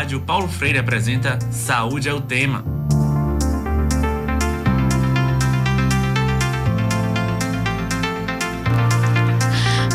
Rádio Paulo Freire apresenta Saúde é o Tema.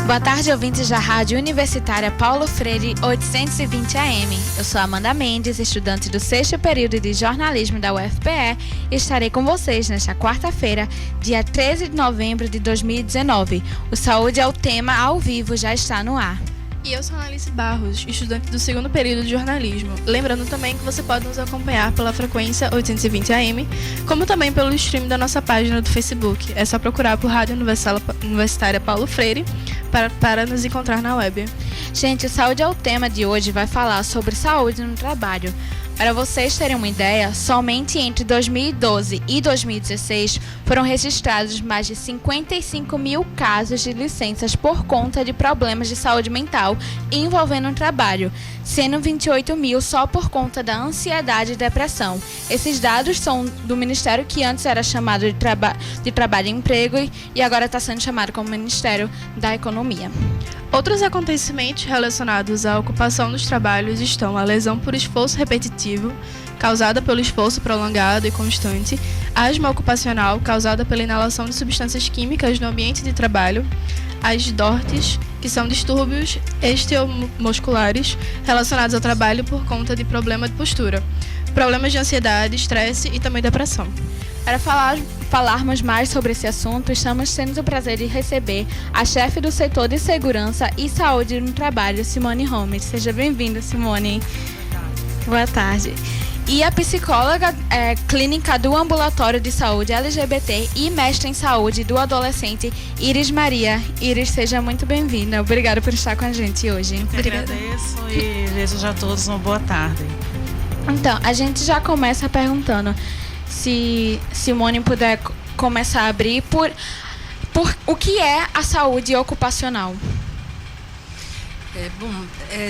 Boa tarde, ouvintes da Rádio Universitária Paulo Freire 820 AM. Eu sou Amanda Mendes, estudante do 6º período de jornalismo da UFPE, e estarei com vocês nesta quarta-feira, dia 13 de novembro de 2019. O Saúde é o Tema ao vivo já está no ar. E eu sou Alice Barros, estudante do 2º período de jornalismo. Lembrando também que você pode nos acompanhar pela frequência 820 AM, como também pelo stream da nossa página do Facebook. É só procurar por Rádio Universitária Paulo Freire para nos encontrar na web. Gente, o Saúde é o Tema de hoje vai falar sobre saúde no trabalho. Para vocês terem uma ideia, somente entre 2012 e 2016 foram registrados mais de 55 mil casos de licenças por conta de problemas de saúde mental envolvendo o trabalho, sendo 28 mil só por conta da ansiedade e depressão. Esses dados são do Ministério que antes era chamado de Trabalho e Emprego e agora está sendo chamado como Ministério da Economia. Outros acontecimentos relacionados à ocupação dos trabalhos estão a lesão por esforço repetitivo, causada pelo esforço prolongado e constante, asma ocupacional, causada pela inalação de substâncias químicas no ambiente de trabalho, as DORTs, que são distúrbios estiomusculares relacionados ao trabalho por conta de problema de postura, problemas de ansiedade, estresse e também depressão. Para falarmos mais sobre esse assunto, estamos tendo o prazer de receber a chefe do setor de segurança e saúde no trabalho, Simone Holmes. Seja bem-vinda, Simone. Boa tarde. E a psicóloga clínica do Ambulatório de Saúde LGBT e mestre em saúde do adolescente, Iris Maria. Iris, seja muito bem-vinda. Obrigada por estar com a gente hoje. Eu agradeço e desejo a todos uma boa tarde. Então, a gente já começa perguntando se Simone puder começar a abrir por o que é a saúde ocupacional.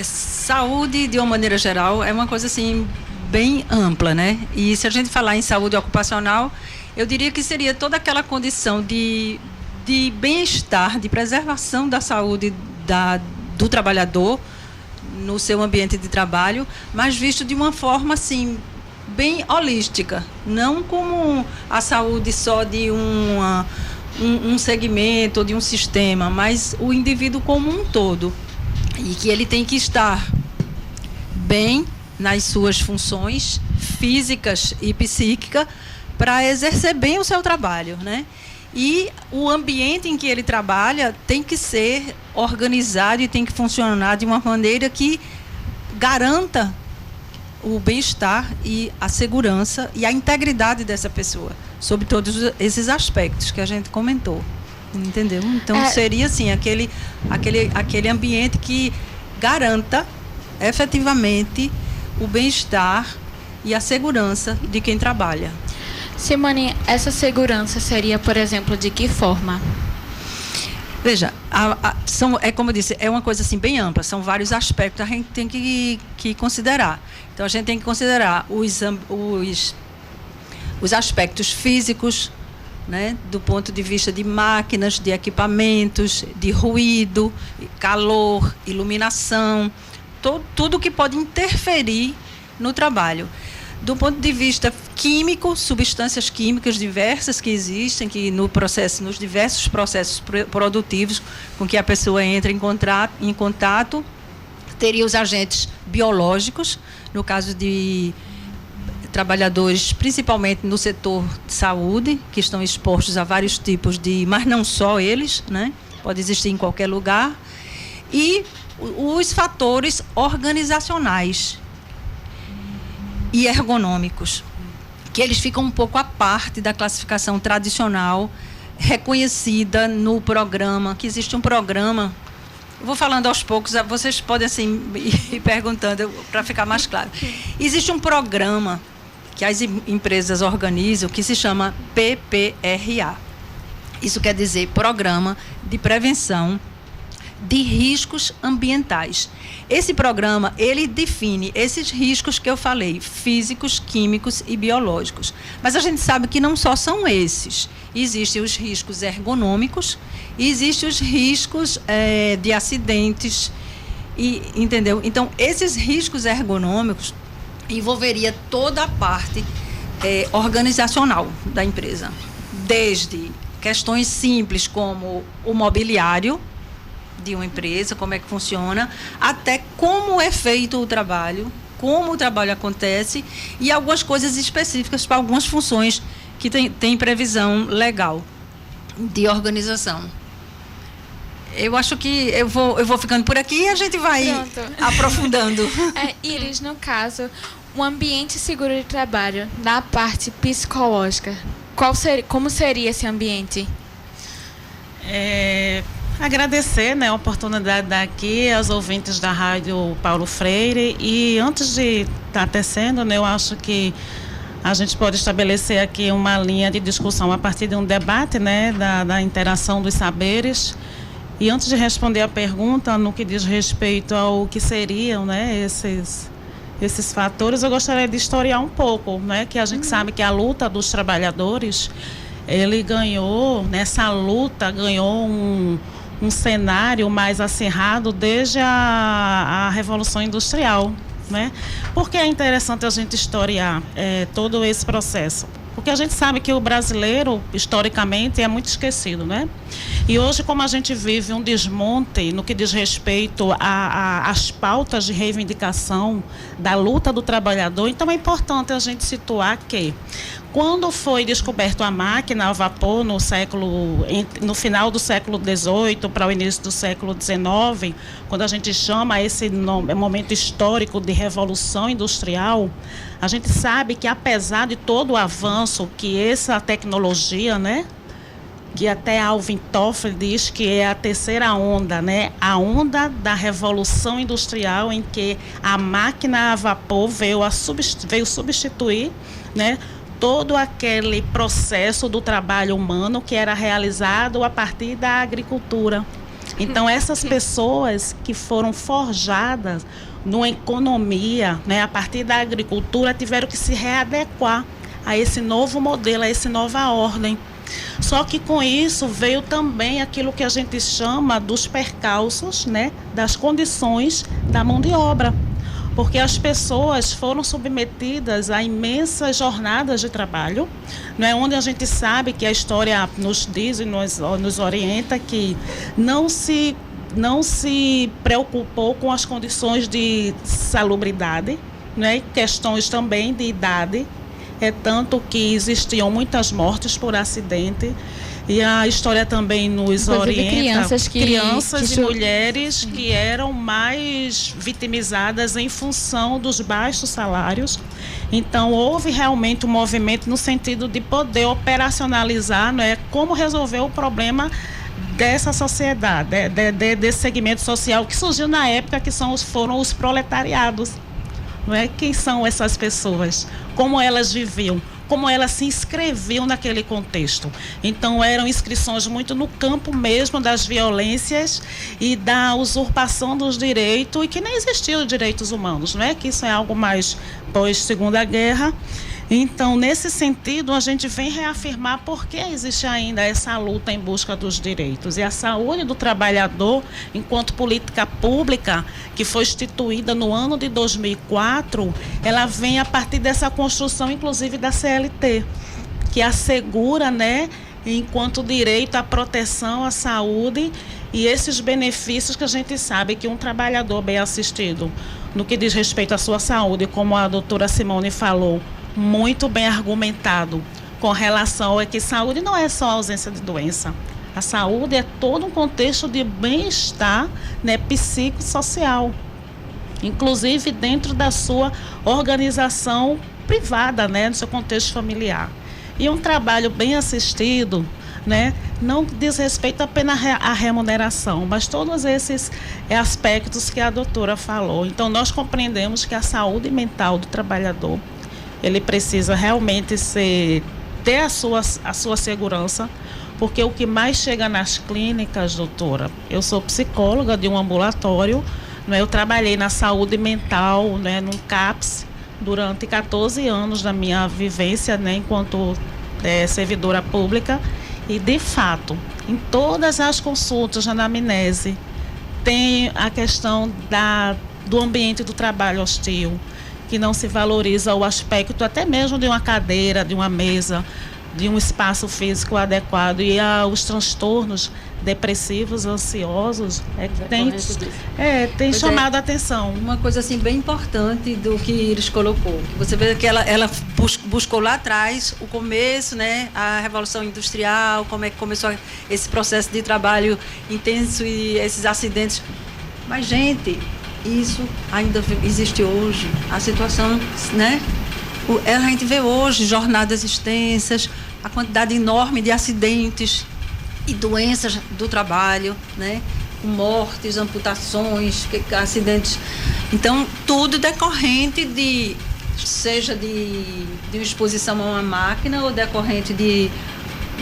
Saúde, de uma maneira geral, é uma coisa assim bem ampla, né? E se a gente falar em saúde ocupacional, eu diria que seria toda aquela condição de bem-estar, de preservação da saúde do trabalhador no seu ambiente de trabalho, mas visto de uma forma assim bem holística, não como a saúde só de um segmento ou de um sistema, mas o indivíduo como um todo, e que ele tem que estar bem nas suas funções físicas e psíquicas para exercer bem o seu trabalho, né? E o ambiente em que ele trabalha tem que ser organizado e tem que funcionar de uma maneira que garanta o bem-estar e a segurança e a integridade dessa pessoa, sobre todos esses aspectos que a gente comentou, entendeu? Então seria assim, aquele ambiente que garanta efetivamente o bem-estar e a segurança de quem trabalha. Simone, essa segurança seria, por exemplo, de que forma? Veja, como eu disse, é uma coisa assim bem ampla, são vários aspectos que a gente tem que considerar. Então, a gente tem que considerar os aspectos físicos, né, do ponto de vista de máquinas, de equipamentos, de ruído, calor, iluminação, tudo que pode interferir no trabalho. Do ponto de vista químico, substâncias químicas diversas que existem, que nos diversos processos produtivos com que a pessoa entra em contato, teria os agentes biológicos, no caso de trabalhadores, principalmente no setor de saúde, que estão expostos a vários tipos mas não só eles, né? Pode existir em qualquer lugar, e os fatores organizacionais e ergonômicos, que eles ficam um pouco à parte da classificação tradicional reconhecida no programa, que existe um programa. Eu vou falando aos poucos, vocês podem assim ir perguntando para ficar mais claro. Existe um programa que as empresas organizam que se chama PPRA. Isso quer dizer Programa de Prevenção de Riscos Ambientais. Esse programa, ele define esses riscos que eu falei, físicos, químicos e biológicos. Mas a gente sabe que não só são esses. Existem os riscos ergonômicos, e existem os riscos de acidentes, entendeu? Então, esses riscos ergonômicos, envolveria toda a parte organizacional da empresa, desde questões simples como o mobiliário de uma empresa, como é que funciona, até como é feito o trabalho, como o trabalho acontece e algumas coisas específicas para algumas funções que tem previsão legal de organização. Eu acho que eu vou ficando por aqui e a gente vai aprofundando. Iris, no caso, um ambiente seguro de trabalho, na parte psicológica, como seria esse ambiente? Agradecer, né, a oportunidade daqui aos ouvintes da Rádio Paulo Freire. E antes de estar tecendo, né, eu acho que a gente pode estabelecer aqui uma linha de discussão a partir de um debate, né, da interação dos saberes. E antes de responder a pergunta no que diz respeito ao que seriam, né, esses fatores, eu gostaria de historiar um pouco, né, que a gente sabe que a luta dos trabalhadores, ele ganhou, nessa luta, ganhou um cenário mais acirrado desde a Revolução Industrial, né? Por que é interessante a gente historiar todo esse processo? Porque a gente sabe que o brasileiro, historicamente, é muito esquecido, né? E hoje, como a gente vive um desmonte no que diz respeito às pautas de reivindicação da luta do trabalhador, então é importante a gente situar que quando foi descoberto a máquina a vapor no final do século XVIII para o início do século XIX, quando a gente chama esse momento histórico de revolução industrial, a gente sabe que apesar de todo o avanço que essa tecnologia, né, que até Alvin Toffler diz que é a terceira onda, né, a onda da revolução industrial em que a máquina a vapor veio substituir, né, todo aquele processo do trabalho humano que era realizado a partir da agricultura. Então, essas pessoas que foram forjadas numa economia, né, a partir da agricultura, tiveram que se readequar a esse novo modelo, a essa nova ordem. Só que com isso veio também aquilo que a gente chama dos percalços, né, das condições da mão de obra. Porque as pessoas foram submetidas a imensas jornadas de trabalho, não é, onde a gente sabe que a história nos diz e nos orienta que não se preocupou com as condições de salubridade, né, questões também de idade, tanto que existiam muitas mortes por acidente. E a história também nos orienta crianças e mulheres que eram mais vitimizadas em função dos baixos salários. Então, houve realmente um movimento no sentido de poder operacionalizar, né, como resolver o problema dessa sociedade, desse segmento social que surgiu na época, que foram os proletariados. Não é? Quem são essas pessoas? Como elas viviam? Como elas se inscreviam naquele contexto. Então, eram inscrições muito no campo mesmo das violências e da usurpação dos direitos, e que nem existiam direitos humanos, não é? Que isso é algo mais pós-Segunda Guerra. Então, nesse sentido, a gente vem reafirmar por que existe ainda essa luta em busca dos direitos. E a saúde do trabalhador, enquanto política pública, que foi instituída no ano de 2004, ela vem a partir dessa construção, inclusive, da CLT, que assegura, né, enquanto direito à proteção à saúde e esses benefícios que a gente sabe que um trabalhador bem assistido, no que diz respeito à sua saúde, como a doutora Simone falou, muito bem argumentado com relação a que saúde não é só a ausência de doença. A saúde é todo um contexto de bem-estar, né, psicossocial, inclusive dentro da sua organização privada, né, no seu contexto familiar. E um trabalho bem assistido, né, não diz respeito apenas à remuneração, mas todos esses aspectos que a doutora falou. Então, nós compreendemos que a saúde mental do trabalhador, ele precisa realmente ter a sua segurança, porque o que mais chega nas clínicas, doutora, eu sou psicóloga de um ambulatório, né, eu trabalhei na saúde mental, né, num CAPS, durante 14 anos da minha vivência, né, enquanto servidora pública, e de fato, em todas as consultas de anamnese, tem a questão do ambiente do trabalho hostil. que não se valoriza o aspecto até mesmo de uma cadeira, de uma mesa, de um espaço físico adequado. E os transtornos depressivos, ansiosos, tem chamado a atenção. Uma coisa assim bem importante do que Iris colocou, que você vê que ela buscou lá atrás o começo, né, a Revolução Industrial, como é que começou esse processo de trabalho intenso e esses acidentes. Mas, gente, isso ainda existe hoje. A situação, né? A gente vê hoje jornadas extensas, a quantidade enorme de acidentes e doenças do trabalho, né? Com mortes, amputações, acidentes. Então, tudo decorrente seja de uma exposição a uma máquina ou decorrente de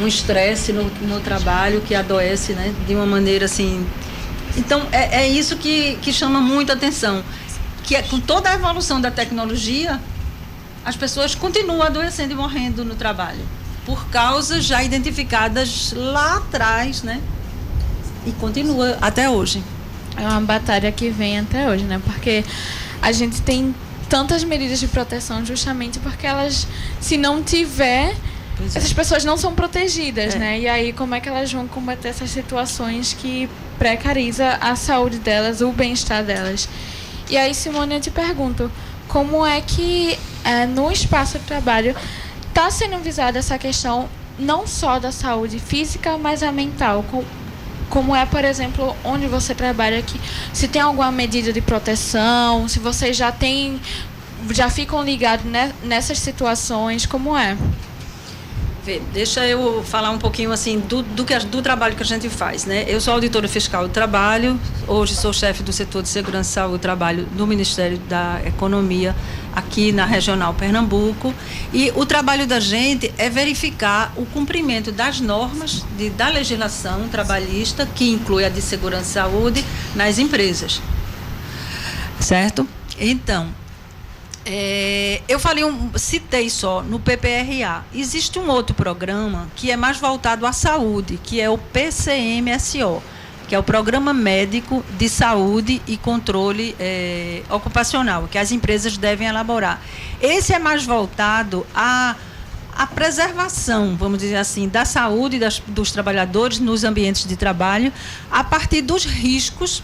um estresse no trabalho que adoece, né? De uma maneira assim. Então, é isso que chama muita atenção, que com toda a evolução da tecnologia, as pessoas continuam adoecendo e morrendo no trabalho, por causas já identificadas lá atrás, né? E continua até hoje. É uma batalha que vem até hoje, né? Porque a gente tem tantas medidas de proteção justamente porque elas, se não tiver, essas pessoas não são protegidas, né? E aí, como é que elas vão combater essas situações que precariza a saúde delas, o bem-estar delas? E aí, Simone, eu te pergunto, como é que no espaço de trabalho está sendo visada essa questão não só da saúde física, mas a mental? Como é, por exemplo, onde você trabalha aqui? Se tem alguma medida de proteção, se vocês já ficam ligados nessas situações, como é? Deixa eu falar um pouquinho assim do trabalho que a gente faz, né? Eu sou auditora fiscal do trabalho, hoje sou chefe do setor de segurança e saúde do trabalho do Ministério da Economia aqui na Regional Pernambuco, e o trabalho da gente é verificar o cumprimento das normas da legislação trabalhista, que inclui a de segurança e saúde, nas empresas, certo? Então, eu citei só no PPRA. Existe um outro programa que é mais voltado à saúde, que é o PCMSO, que é o Programa Médico de Saúde e Controle Ocupacional, que as empresas devem elaborar. Esse é mais voltado à preservação, vamos dizer assim, da saúde dos trabalhadores nos ambientes de trabalho, a partir dos riscos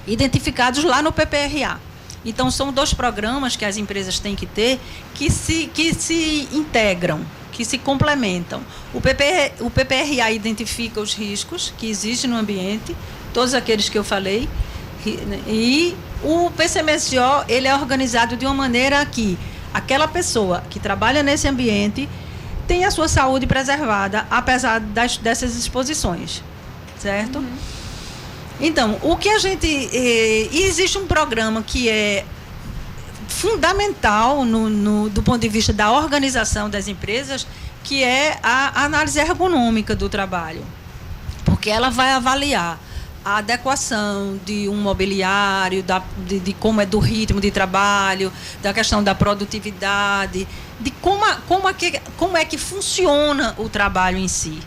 identificados lá no PPRA. Então, são 2 programas que as empresas têm que ter, que se integram, que se complementam. O PPRA identifica os riscos que existem no ambiente, todos aqueles que eu falei, e o PCMSO, ele é organizado de uma maneira que aquela pessoa que trabalha nesse ambiente tem a sua saúde preservada, apesar dessas exposições, certo? Uhum. Então, o que a gente... existe um programa que é fundamental do ponto de vista da organização das empresas, que é a análise ergonômica do trabalho. Porque ela vai avaliar a adequação de um mobiliário, de como é do ritmo de trabalho, da questão da produtividade, de como é que funciona o trabalho em si.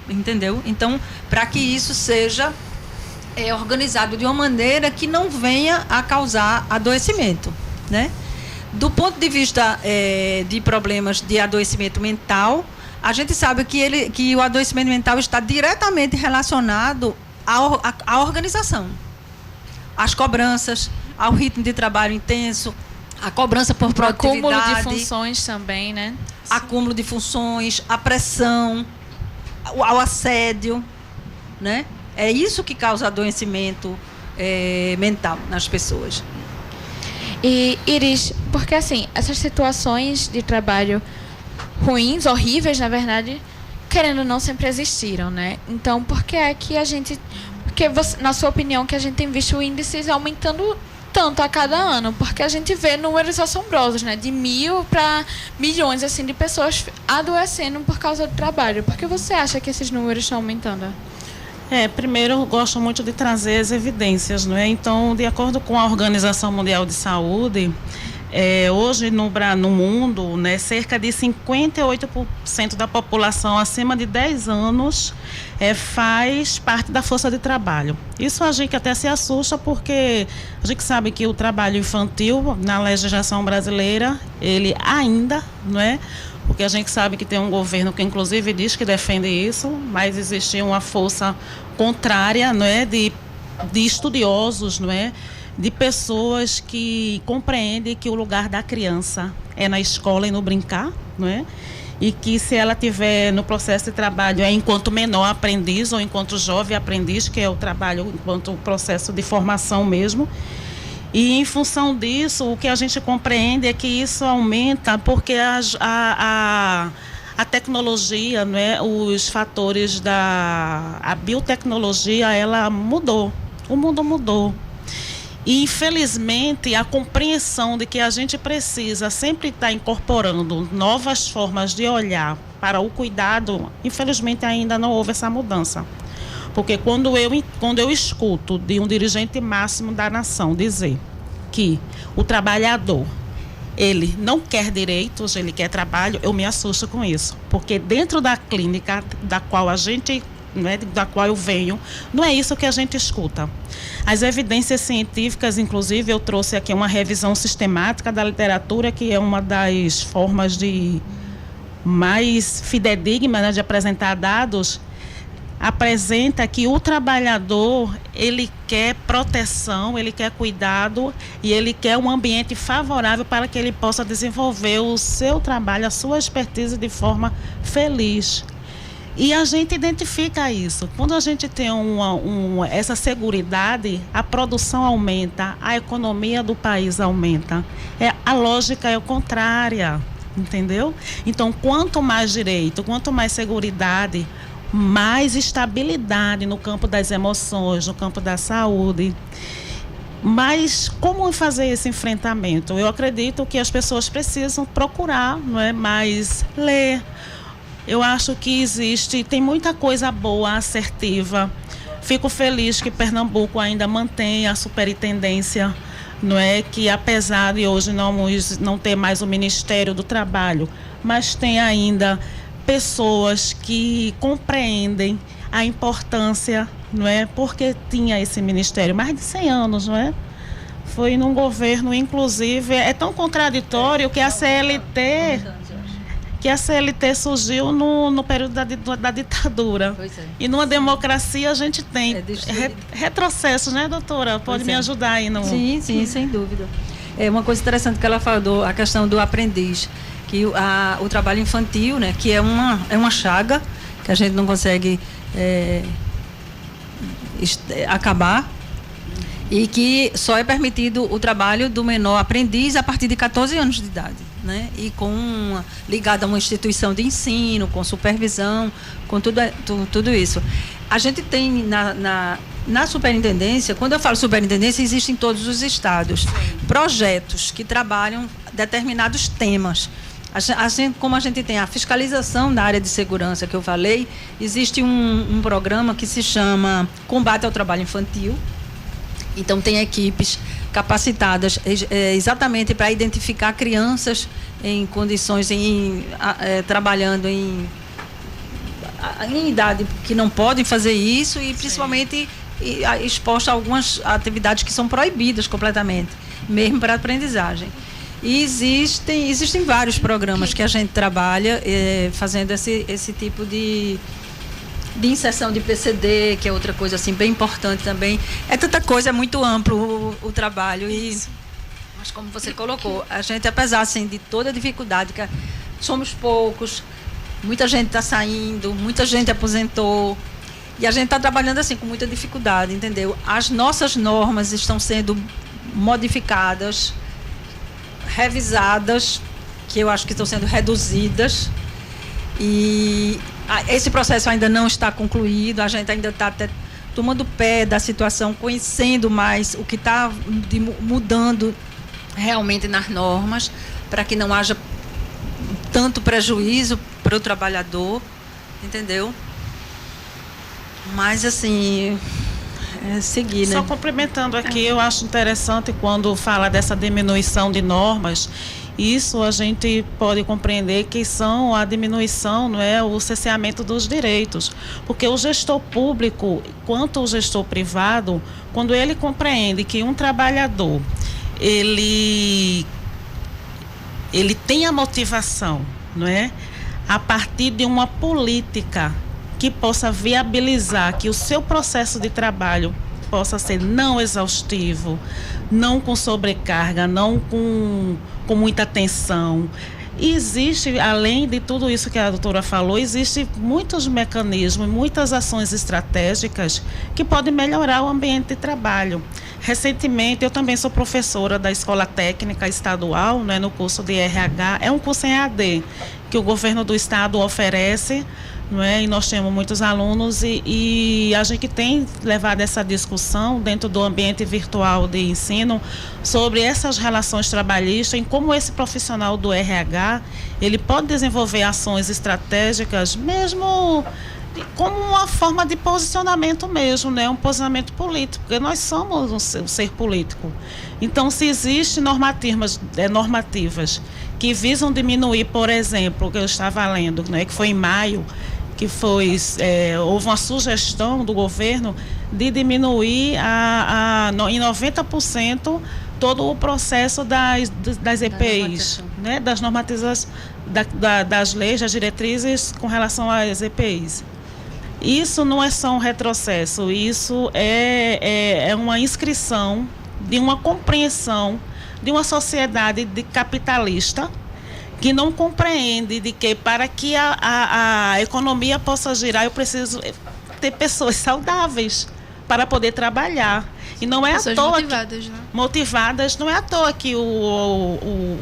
Entendeu? Então, para que isso seja organizado de uma maneira que não venha a causar adoecimento, né? Do ponto de vista de problemas de adoecimento mental, a gente sabe que o adoecimento mental está diretamente relacionado à organização, às cobranças, ao ritmo de trabalho intenso, a cobrança por produtividade, acúmulo de funções também, né? Acúmulo de funções, a pressão, ao assédio, né? É isso que causa adoecimento mental nas pessoas. E, Iris, porque assim, essas situações de trabalho ruins, horríveis, na verdade, querendo ou não, sempre existiram, né? Então, por que é que na sua opinião, que a gente tem visto índices aumentando tanto a cada ano? Porque a gente vê números assombrosos, né? De 1.000 para milhões, assim, de pessoas adoecendo por causa do trabalho. Por que você acha que esses números estão aumentando? Primeiro, eu gosto muito de trazer as evidências, não é? Então, de acordo com a Organização Mundial de Saúde, Hoje no mundo, né, cerca de 58% da população acima de 10 anos faz parte da força de trabalho. Isso a gente até se assusta, porque a gente sabe que o trabalho infantil na legislação brasileira, ele ainda, não é? Porque a gente sabe que tem um governo que inclusive diz que defende isso, mas existe uma força contrária, não é, de estudiosos, não é, de pessoas que compreendem que o lugar da criança é na escola e no brincar, não é? E que se ela tiver no processo de trabalho enquanto menor aprendiz ou enquanto jovem aprendiz, que é o trabalho enquanto processo de formação mesmo. E em função disso, o que a gente compreende é que isso aumenta porque a tecnologia, não é? Os fatores a biotecnologia, ela mudou, o mundo mudou. E, infelizmente, a compreensão de que a gente precisa sempre estar incorporando novas formas de olhar para o cuidado, infelizmente, ainda não houve essa mudança. Porque quando eu escuto de um dirigente máximo da nação dizer que o trabalhador, ele não quer direitos, ele quer trabalho, eu me assusto com isso. Porque dentro da clínica da qual da qual eu venho, não é isso que a gente escuta. As evidências científicas, inclusive, eu trouxe aqui uma revisão sistemática da literatura, que é uma das formas de mais fidedigna, né, de apresentar dados, apresenta que o trabalhador, ele quer proteção, ele quer cuidado e ele quer um ambiente favorável para que ele possa desenvolver o seu trabalho, a sua expertise de forma feliz. E a gente identifica isso. Quando a gente tem essa seguridade, a produção aumenta, a economia do país aumenta. A lógica é contrária, entendeu? Então, quanto mais direito, quanto mais seguridade, mais estabilidade no campo das emoções, no campo da saúde. Mas como fazer esse enfrentamento? Eu acredito que as pessoas precisam procurar, não é? Mais ler. Eu acho que tem muita coisa boa, assertiva. Fico feliz que Pernambuco ainda mantém a superintendência, não é? Que apesar de hoje não ter mais o Ministério do Trabalho, mas tem ainda pessoas que compreendem a importância, não é? Porque tinha esse ministério mais de 100 anos, não é? Foi num governo, inclusive, é tão contraditório que a CLT surgiu no período da ditadura. Pois é. E numa democracia a gente tem retrocessos, né, doutora? Pode me ajudar aí no... Sim, sem dúvida. É uma coisa interessante que ela falou, a questão do aprendiz, que o trabalho infantil, né, que é uma chaga que a gente não consegue acabar, e que só é permitido o trabalho do menor aprendiz a partir de 14 anos de idade, né? E ligado a uma instituição de ensino, com supervisão, com tudo isso. A gente tem na superintendência, quando eu falo superintendência, existem em todos os estados projetos que trabalham determinados temas. Como a gente tem a fiscalização na área de segurança que eu falei, existe um programa que se chama Combate ao Trabalho Infantil. Então, tem equipes capacitadas exatamente para identificar crianças em condições, trabalhando em idade que não podem fazer isso e principalmente expostas a algumas atividades que são proibidas completamente, mesmo para a aprendizagem. E existem vários programas que a gente trabalha fazendo esse tipo de inserção de PCD, que é outra coisa assim bem importante também. É tanta coisa, é muito amplo o trabalho. Mas como você colocou, a gente, apesar assim, de toda a dificuldade, que somos poucos, muita gente está saindo, muita gente aposentou, e a gente está trabalhando assim com muita dificuldade, entendeu? As nossas normas estão sendo modificadas, revisadas, que eu acho que estão sendo reduzidas, e esse processo ainda não está concluído, a gente ainda está até tomando pé da situação, conhecendo mais o que está mudando realmente nas normas, para que não haja tanto prejuízo para o trabalhador, entendeu? Mas, assim, seguir, né? Só complementando aqui, eu acho interessante quando fala dessa diminuição de normas. Isso a gente pode compreender que são a diminuição, não é, o cerceamento dos direitos. Porque o gestor público, quanto o gestor privado, quando ele compreende que um trabalhador, ele tem a motivação, não é, a partir de uma política que possa viabilizar que o seu processo de trabalho possa ser não exaustivo, não com sobrecarga, não com muita tensão. E existe, além de tudo isso que a doutora falou, existe muitos mecanismos, muitas ações estratégicas que podem melhorar o ambiente de trabalho. Recentemente, eu também sou professora da Escola Técnica Estadual, né, no curso de RH. É um curso em EAD que o governo do estado oferece, não é? E nós temos muitos alunos e a gente tem levado essa discussão dentro do ambiente virtual de ensino sobre essas relações trabalhistas, em como esse profissional do RH, ele pode desenvolver ações estratégicas mesmo como uma forma de posicionamento mesmo, né? Um posicionamento político, porque nós somos um ser político. Então, se existem normativas que visam diminuir, por exemplo, o que eu estava lendo, né, que foi em maio, que houve uma sugestão do governo de diminuir em 90% todo o processo das EPIs, né, das normativas, das leis, das diretrizes com relação às EPIs. Isso não é só um retrocesso, isso é uma inscrição de uma compreensão de uma sociedade capitalista que não compreende de que para que a economia possa girar, eu preciso ter pessoas saudáveis para poder trabalhar. E não é pessoas à toa motivadas, né? Motivadas, não é à toa que o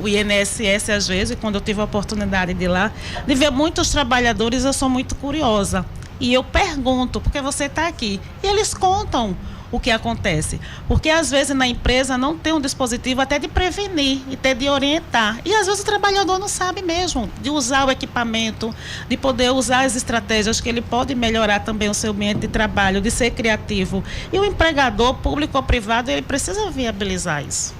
INSS, às vezes, quando eu tive a oportunidade de ir lá, de ver muitos trabalhadores, eu sou muito curiosa. E eu pergunto, porque você está aqui? E eles contam o que acontece. Porque, às vezes, na empresa não tem um dispositivo até de prevenir e até de orientar. E, às vezes, o trabalhador não sabe mesmo de usar o equipamento, de poder usar as estratégias que ele pode melhorar também o seu ambiente de trabalho, de ser criativo. E o empregador, público ou privado, ele precisa viabilizar isso.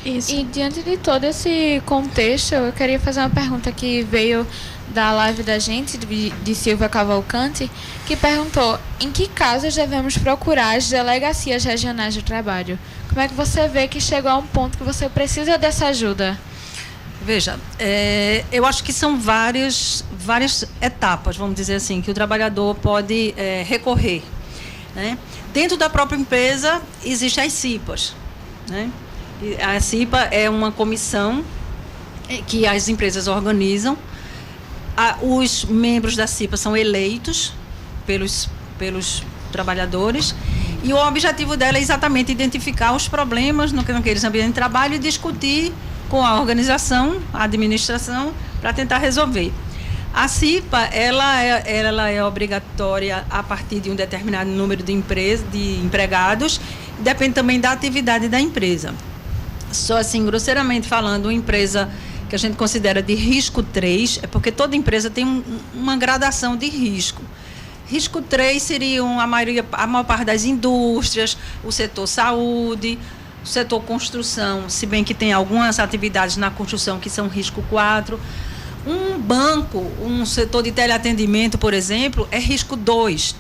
Isso. E diante de todo esse contexto, eu queria fazer uma pergunta que veio da live da gente, de Silvia Cavalcante, que perguntou: em que casos devemos procurar as delegacias regionais do trabalho? Como é que você vê que chegou a um ponto que você precisa dessa ajuda? Veja, eu acho que são várias etapas, vamos dizer assim, que o trabalhador pode recorrer, né? Dentro da própria empresa, existem as CIPAs, né? A CIPA é uma comissão que as empresas organizam. Os membros da CIPA são eleitos pelos trabalhadores e o objetivo dela é exatamente identificar os problemas naqueles ambientes de trabalho e discutir com a organização, a administração, para tentar resolver. A CIPA ela é obrigatória a partir de um determinado número de empregados, depende também da atividade da empresa. Só assim, grosseiramente falando, uma empresa que a gente considera de risco 3, é porque toda empresa tem uma gradação de risco. Risco 3 seriam a maior parte das indústrias, o setor saúde, o setor construção, se bem que tem algumas atividades na construção que são risco 4. Um banco, um setor de teleatendimento, por exemplo, é risco 2.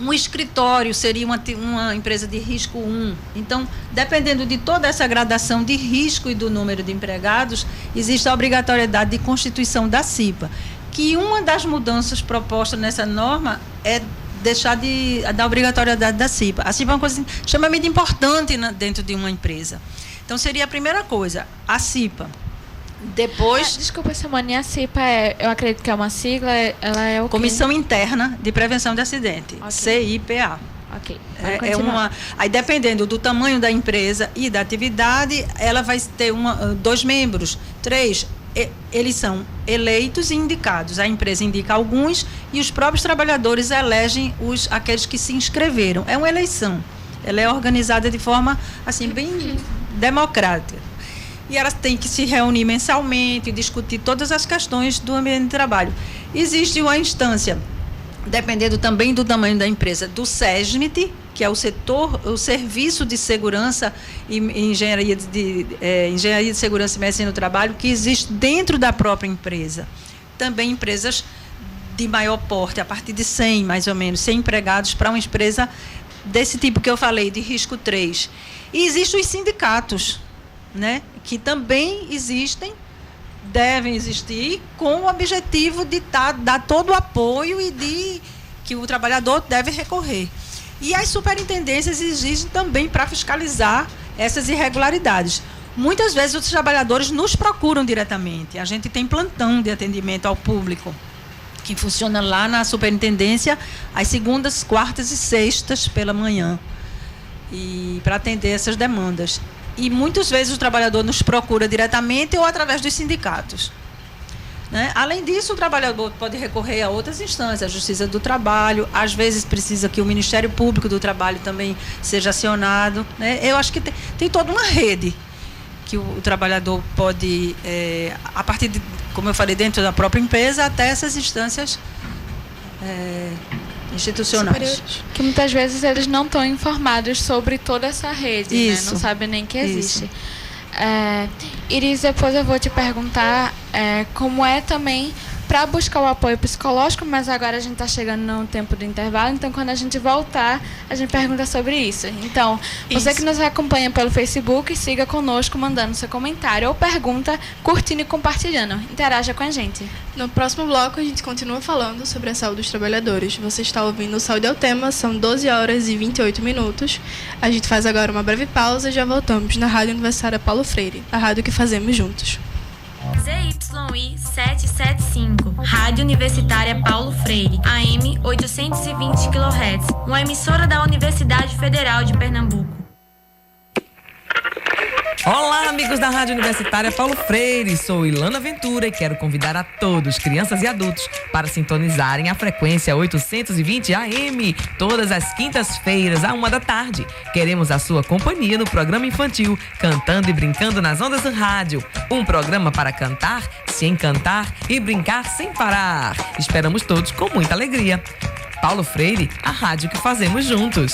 Um escritório seria uma empresa de risco 1. Então, dependendo de toda essa gradação de risco e do número de empregados, existe a obrigatoriedade de constituição da CIPA, que uma das mudanças propostas nessa norma é deixar da obrigatoriedade da CIPA. A CIPA é uma coisa extremamente importante dentro de uma empresa. Então, seria a primeira coisa, a CIPA. Depois... Desculpa, Simone, a CIPA eu acredito que é uma sigla, ela é o quê? Comissão Interna de Prevenção de Acidente, okay. CIPA. Ok. Aí, dependendo do tamanho da empresa e da atividade, ela vai ter 2 membros, 3. Eles são eleitos e indicados. A empresa indica alguns e os próprios trabalhadores elegem aqueles que se inscreveram. É uma eleição. Ela é organizada de forma assim bem democrática. E elas têm que se reunir mensalmente e discutir todas as questões do ambiente de trabalho. Existe uma instância, dependendo também do tamanho da empresa, do SESMIT, que é o serviço de segurança e engenharia de segurança e medicina do trabalho, que existe dentro da própria empresa. Também empresas de maior porte, a partir de 100, mais ou menos, 100 empregados para uma empresa desse tipo que eu falei, de risco 3. E existem os sindicatos, né, que também devem existir, com o objetivo de dar todo o apoio e de que o trabalhador deve recorrer. E as superintendências exigem também para fiscalizar essas irregularidades. Muitas vezes os trabalhadores nos procuram diretamente. A gente tem plantão de atendimento ao público, que funciona lá na superintendência às segundas, quartas e sextas pela manhã, e para atender essas demandas. E muitas vezes o trabalhador nos procura diretamente ou através dos sindicatos, né? Além disso, o trabalhador pode recorrer a outras instâncias, a Justiça do Trabalho, às vezes precisa que o Ministério Público do Trabalho também seja acionado, né? Eu acho que tem toda uma rede que o trabalhador pode, a partir de, como eu falei, dentro da própria empresa, até essas instâncias institucionais. Que muitas vezes eles não estão informados sobre toda essa rede, né? Não sabem nem que existe. Iris, depois eu vou te perguntar como é também para buscar o apoio psicológico, mas agora a gente está chegando no tempo do intervalo, então quando a gente voltar, a gente pergunta sobre isso. Então, você que nos acompanha pelo Facebook, siga conosco mandando seu comentário ou pergunta, curtindo e compartilhando. Interaja com a gente. No próximo bloco, a gente continua falando sobre a saúde dos trabalhadores. Você está ouvindo o Saúde é o Tema, são 12 horas e 28 minutos. A gente faz agora uma breve pausa e já voltamos na Rádio Universitária Paulo Freire, a rádio que fazemos juntos. ZYI 775, Rádio Universitária Paulo Freire, AM 820 kHz, uma emissora da Universidade Federal de Pernambuco. Olá, amigos da Rádio Universitária Paulo Freire, sou Ilana Ventura e quero convidar a todos, crianças e adultos, para sintonizarem a frequência 820 AM, todas as quintas-feiras, à 13h. Queremos a sua companhia no programa infantil, Cantando e Brincando nas Ondas do Rádio. Um programa para cantar, se encantar e brincar sem parar. Esperamos todos com muita alegria. Paulo Freire, a rádio que fazemos juntos.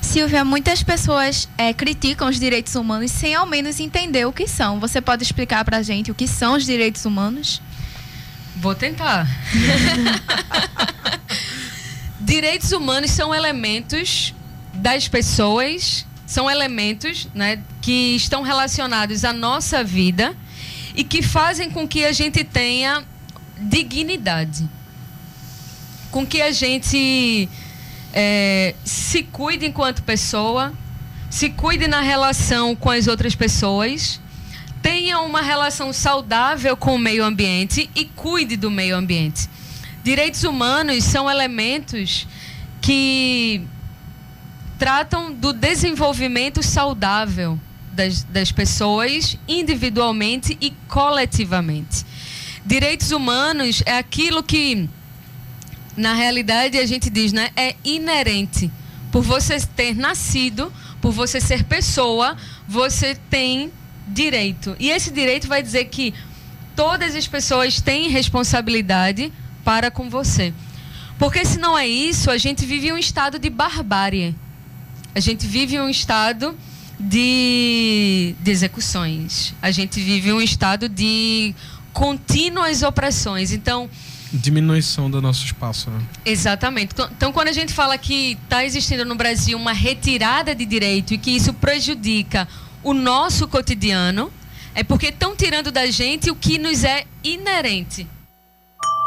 Silvia, muitas pessoas criticam os direitos humanos sem ao menos entender o que são. Você pode explicar pra gente o que são os direitos humanos? Vou tentar. Direitos humanos são elementos das pessoas, são elementos, né, que estão relacionados à nossa vida e que fazem com que a gente tenha dignidade, com que a gente se cuide enquanto pessoa, se cuide na relação com as outras pessoas, tenha uma relação saudável com o meio ambiente e cuide do meio ambiente. Direitos humanos são elementos que tratam do desenvolvimento saudável das pessoas individualmente e coletivamente. Direitos humanos é aquilo que, na realidade, a gente diz, né, é inerente. Por você ter nascido, por você ser pessoa, você tem direito. E esse direito vai dizer que todas as pessoas têm responsabilidade para com você. Porque se não é isso, a gente vive um estado de barbárie. A gente vive um estado de execuções. A gente vive um estado de contínuas opressões. Então, diminuição do nosso espaço, né? Exatamente. Então, quando a gente fala que está existindo no Brasil uma retirada de direito e que isso prejudica o nosso cotidiano, é porque estão tirando da gente o que nos é inerente.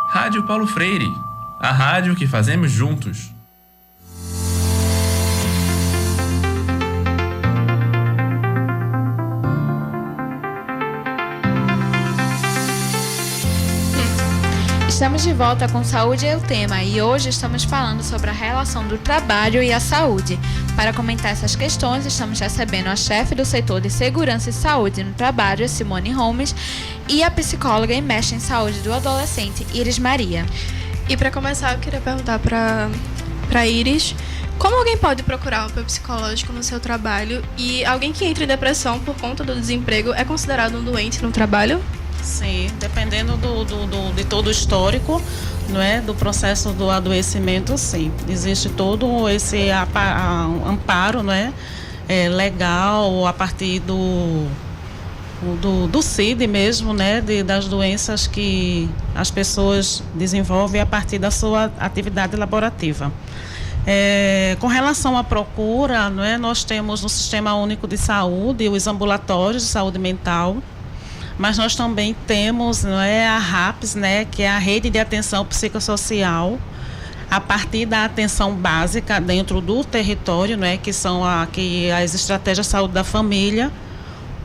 Rádio Paulo Freire, a rádio que fazemos juntos. Estamos de volta com Saúde é o Tema e hoje estamos falando sobre a relação do trabalho e a saúde. Para comentar essas questões, estamos recebendo a chefe do setor de Segurança e Saúde no Trabalho, Simone Holmes, e a psicóloga e mestre em saúde do adolescente, Iris Maria. E para começar, eu queria perguntar para Iris, como alguém pode procurar um apoio psicológico no seu trabalho e alguém que entra em depressão por conta do desemprego é considerado um doente no trabalho? Sim, dependendo de todo o histórico, não é, do processo do adoecimento, sim. Existe todo esse amparo, não é, legal a partir do CID mesmo, né, das doenças que as pessoas desenvolvem a partir da sua atividade laborativa. Com relação à procura, não é, nós temos no Sistema Único de Saúde os ambulatórios de saúde mental, mas nós também temos, não é, a RAPS, né, que é a Rede de Atenção Psicossocial, a partir da atenção básica dentro do território, não é, que são as estratégias de saúde da família,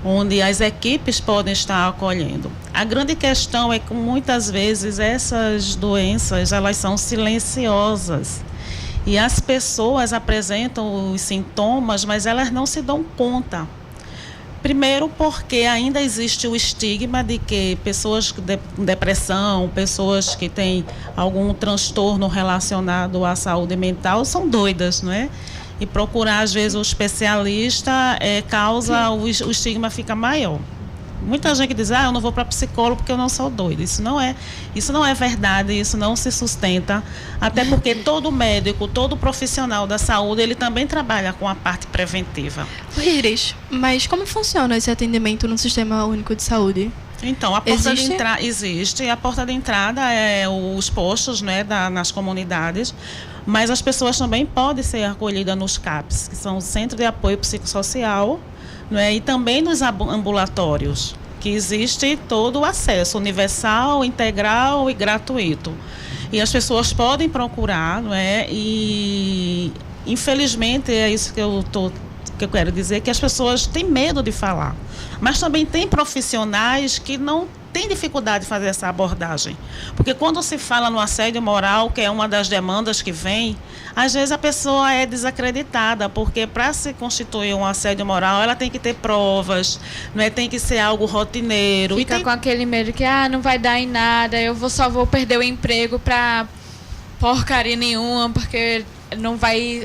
onde as equipes podem estar acolhendo. A grande questão é que muitas vezes essas doenças, elas são silenciosas e as pessoas apresentam os sintomas, mas elas não se dão conta. Primeiro porque ainda existe o estigma de que pessoas com depressão, pessoas que têm algum transtorno relacionado à saúde mental são doidas, não é? E procurar, às vezes, o especialista o estigma fica maior. Muita gente diz, eu não vou para psicólogo porque eu não sou doida. Isso não é verdade, isso não se sustenta. Até porque todo médico, todo profissional da saúde, ele também trabalha com a parte preventiva. Iris, mas como funciona esse atendimento no Sistema Único de Saúde? Então, a porta de entrada existe. A porta de entrada é os postos, né, nas comunidades. Mas as pessoas também podem ser acolhidas nos CAPs, que são o Centro de Apoio Psicossocial, não é? E também nos ambulatórios, que existe todo o acesso universal, integral e gratuito. E as pessoas podem procurar, não é? E, infelizmente, é isso que eu quero dizer, que as pessoas têm medo de falar. Mas também tem profissionais que não tem dificuldade de fazer essa abordagem. Porque quando se fala no assédio moral, que é uma das demandas que vem, às vezes a pessoa é desacreditada, porque para se constituir um assédio moral, ela tem que ter provas, não é? Tem que ser algo rotineiro. Fica com aquele medo que, não vai dar em nada, só vou perder o emprego para porcaria nenhuma, porque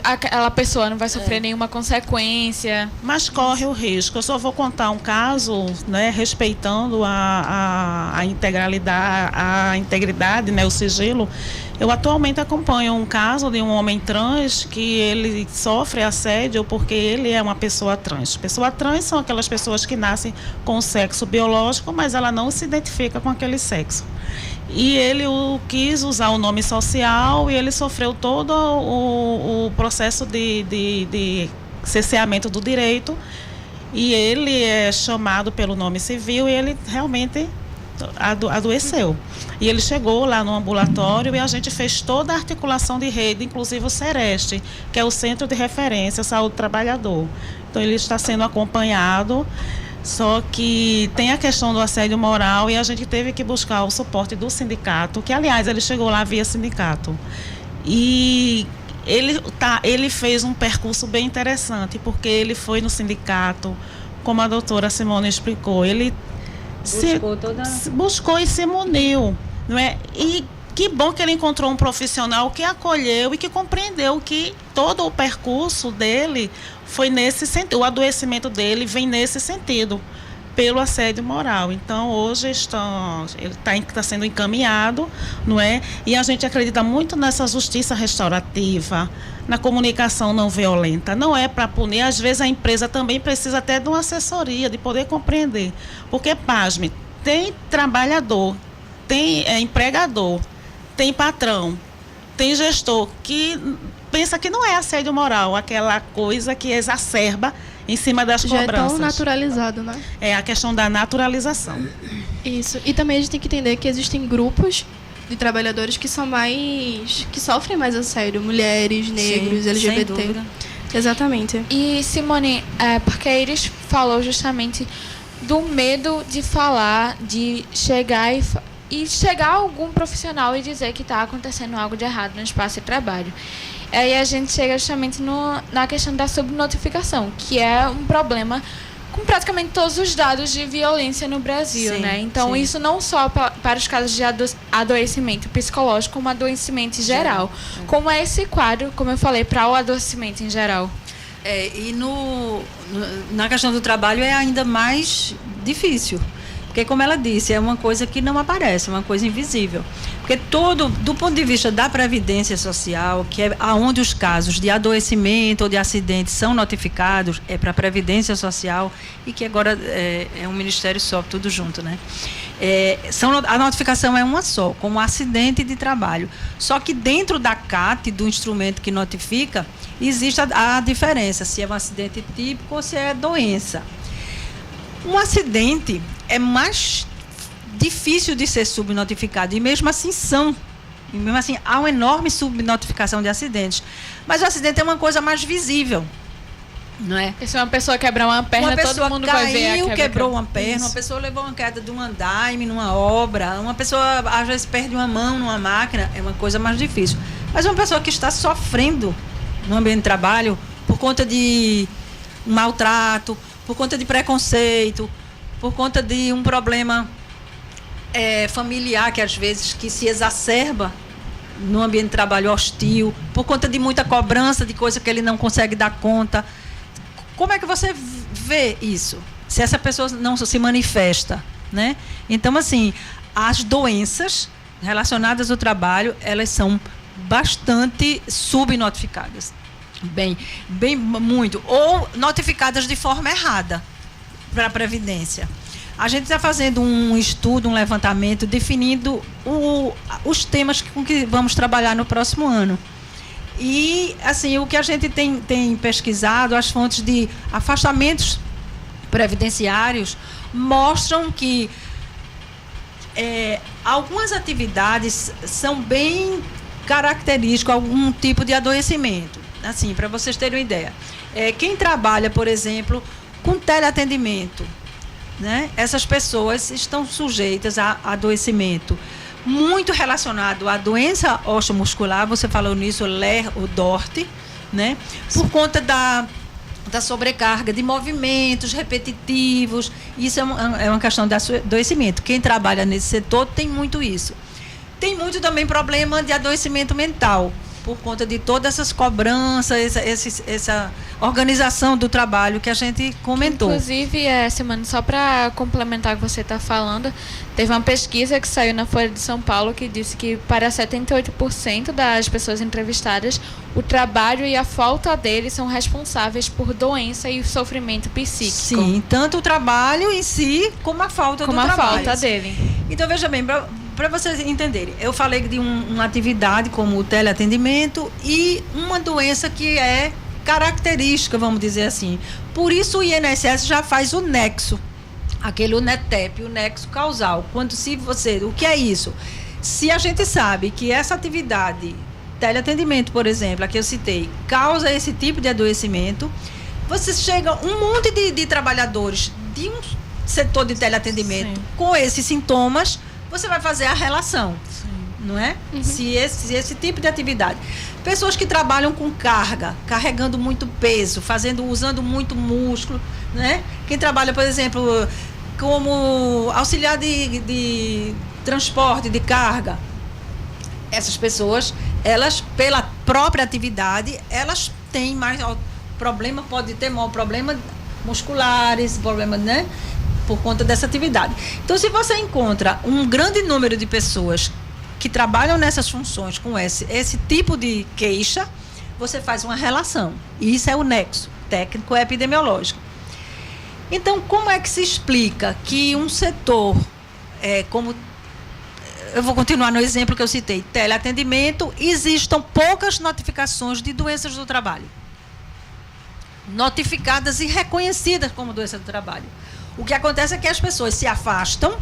aquela pessoa não vai sofrer nenhuma consequência. Mas corre o risco. Eu só vou contar um caso, né, respeitando a integridade, né, o sigilo. Eu atualmente acompanho um caso de um homem trans que ele sofre assédio porque ele é uma pessoa trans. Pessoa trans são aquelas pessoas que nascem com sexo biológico, mas ela não se identifica com aquele sexo. E ele quis usar o nome social e ele sofreu todo o processo de cerceamento do direito. E ele é chamado pelo nome civil e ele realmente adoeceu. E ele chegou lá no ambulatório e a gente fez toda a articulação de rede, inclusive o Sereste, que é o Centro de Referência Saúde do Trabalhador. Então ele está sendo acompanhado. Só que tem a questão do assédio moral e a gente teve que buscar o suporte do sindicato, que, aliás, ele chegou lá via sindicato. E ele fez um percurso bem interessante, porque ele foi no sindicato, como a doutora Simone explicou, ele buscou e se muniu, não é? E que bom que ele encontrou um profissional que acolheu e que compreendeu que todo o percurso dele foi nesse sentido, o adoecimento dele vem nesse sentido, pelo assédio moral. Então, hoje ele está sendo encaminhado, não é? E a gente acredita muito nessa justiça restaurativa, na comunicação não violenta. Não é para punir, às vezes a empresa também precisa até de uma assessoria, de poder compreender. Porque, pasme, tem trabalhador, tem empregador, tem patrão, tem gestor que pensa que não é assédio moral, aquela coisa que exacerba em cima das cobranças. Já é tão naturalizado, né? É a questão da naturalização. Isso. E também a gente tem que entender que existem grupos de trabalhadores que sofrem mais assédio, mulheres, negros, Sim, LGBT. sem dúvida. Exatamente. E, Simone, porque a Iris falou justamente do medo de falar, de chegar chegar algum profissional e dizer que está acontecendo algo de errado no espaço de trabalho. Aí a gente chega justamente na questão da subnotificação, que é um problema com praticamente todos os dados de violência no Brasil, Sim, né? Então, sim. isso não só para os casos de adoecimento psicológico, como adoecimento em geral. Como é esse quadro, como eu falei, para o adoecimento em geral? E na questão do trabalho é ainda mais difícil. Porque Porque, como ela disse, é uma coisa que não aparece, uma coisa invisível. Porque do ponto de vista da Previdência Social, que é onde os casos de adoecimento ou de acidente são notificados, é para a Previdência Social, e que agora é um ministério só, tudo junto, né? A notificação é uma só, como acidente de trabalho. Só que dentro da CAT, do instrumento que notifica, existe a diferença, se é um acidente típico ou se é doença. Um acidente é mais difícil de ser subnotificado, e mesmo assim há uma enorme subnotificação de acidentes. Mas o acidente é uma coisa mais visível, não é? Se uma pessoa quebrar uma perna, todo mundo vai ver a quebra. Quebrou uma perna, uma pessoa levou uma queda de um andaime numa obra, uma pessoa às vezes perde uma mão numa máquina, é uma coisa mais difícil. Mas uma pessoa que está sofrendo no ambiente de trabalho por conta de um maltrato, por conta de preconceito, por conta de um problema familiar que às vezes que se exacerba no ambiente de trabalho hostil, por conta de muita cobrança de coisa que ele não consegue dar conta. Como é que você vê isso? Se essa pessoa não se manifesta, né? Então, assim, as doenças relacionadas ao trabalho, elas são bastante subnotificadas. Bem, muito. Ou notificadas de forma errada para a Previdência. A gente está fazendo um estudo, um levantamento, definindo os temas com que vamos trabalhar no próximo ano. E, assim, o que a gente tem pesquisado, as fontes de afastamentos previdenciários mostram que algumas atividades são bem características, algum tipo de adoecimento. Assim, para vocês terem uma ideia. Quem trabalha, por exemplo, com teleatendimento, né? Essas pessoas estão sujeitas a adoecimento muito relacionado à doença osteomuscular, você falou nisso, o DORT, né? Por conta da sobrecarga de movimentos repetitivos. Isso é uma questão de adoecimento. Quem trabalha nesse setor tem muito isso. Tem muito também problema de adoecimento mental, por conta de todas essas cobranças, essa organização do trabalho que a gente comentou. Inclusive, Simone, só para complementar o que você está falando, teve uma pesquisa que saiu na Folha de São Paulo que disse que para 78% das pessoas entrevistadas, o trabalho e a falta dele são responsáveis por doença e sofrimento psíquico. Sim, tanto o trabalho em si, como a falta do trabalho. Como a falta dele. Então, veja bem, para vocês entenderem, eu falei de uma atividade como o teleatendimento e uma doença que é característica, vamos dizer assim. Por isso o INSS já faz o nexo, o NETEP, o nexo causal. O que é isso? Se a gente sabe que essa atividade, teleatendimento, por exemplo, a que eu citei, causa esse tipo de adoecimento, você chega um monte de trabalhadores de um setor de teleatendimento com esses sintomas, você vai fazer a relação, não é? Uhum. Se esse tipo de atividade. Pessoas que trabalham com carga, carregando muito peso, usando muito músculo, né? Quem trabalha, por exemplo, como auxiliar de transporte de carga, essas pessoas, elas, pela própria atividade, elas têm mais problema, pode ter maior problema musculares, problema, né? Por conta dessa atividade. Então, se você encontra um grande número de pessoas que trabalham nessas funções com esse tipo de queixa, você faz uma relação. E isso é o nexo técnico epidemiológico. Então, como é que se explica que um setor, como eu vou continuar no exemplo que eu citei, teleatendimento, existam poucas notificações de doenças do trabalho, notificadas e reconhecidas como doença do trabalho? O que acontece é que as pessoas se afastam,